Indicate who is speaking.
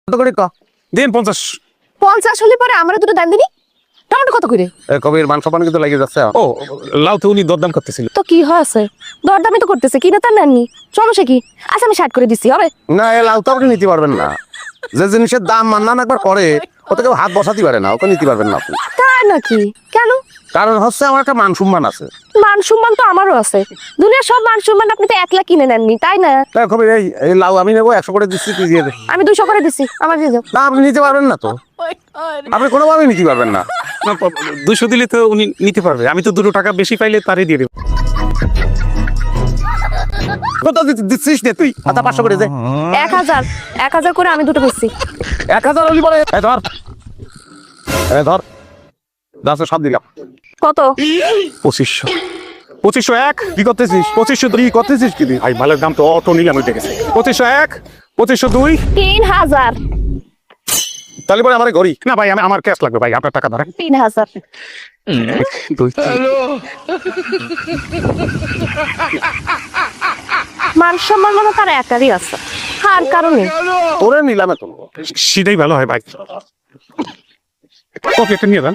Speaker 1: কত করে ক
Speaker 2: দিন 50।
Speaker 3: 50 হলে পরে আমরা দুটো দাম দিবি। টমেটো কত করে?
Speaker 1: কবির মাংস পানি কিন্তু লেগে যাচ্ছে।
Speaker 2: ও লাউ তো উনি দরদাম করতেছিল।
Speaker 3: তো কি হয়েছে? দরদামি তো করতেছে, কিনা তার নেননি, সমস্যা কি? আচ্ছা আমি 60 করে দিচ্ছি, হবে?
Speaker 1: না এ লাউ তো আপনি নিতে পারবেন না। যে জিনিসের দাম মান্নান একবার করে ওতে কেউ হাত বসাতে পারে না, ওকে নিতে পারবেন না আপনি।
Speaker 3: তাই নাকি? কেন?
Speaker 1: কারণ হচ্ছে আমার একটা মান সম্মান আছে।
Speaker 3: মান সম্মান তো আমারও আছে। দুনিয়ার সব মান সম্মান আপনি তো একলা কিনে নেননি, তাই না?
Speaker 1: তাই কবির এই লাউ আমি নেবো 100 করে দিচ্ছি, তুই দিয়ে দে।
Speaker 3: আমি 200 করে দিচ্ছি, আমার দিয়ে যাও।
Speaker 1: না আপনি নিতে পারবেন না তো, আপনি কোনোভাবেই নিতে পারবেন না।
Speaker 2: 200 দিলে তো উনি নিতে পারবে, আমি তো 2 টাকা বেশি পাইলে তারই দিয়ে দেবো।
Speaker 1: কত দিচ্ছিস নে তুই? আচ্ছা 500 করে দে।
Speaker 3: 1000 করে আমি দুটো বেচছি।
Speaker 1: 1000 হলি পরে এই ধর, এই ধর 10 সব দিলাম।
Speaker 3: কত?
Speaker 2: 2500। 2501।
Speaker 1: কি করতেছিস?
Speaker 2: 2502।
Speaker 1: করতেছিস কি তুই?
Speaker 2: ভাই মালের দাম তো অটো নিলাম ওইটা গেছে। 2501, 2502।
Speaker 3: 3000।
Speaker 1: তাহলে পরে আমার ঘড়ি
Speaker 2: না ভাই আমার ক্যাশ লাগবে ভাই, আপনার টাকা ধরেন।
Speaker 3: 3000।
Speaker 2: 2 3।
Speaker 3: মান সম্মান মানে তার একারই আছে, আর কারণে
Speaker 1: তোরে নিলামে তুলবো।
Speaker 2: সেটাই ভালো হয় ভাই। কফি একটা নিয়ে যান।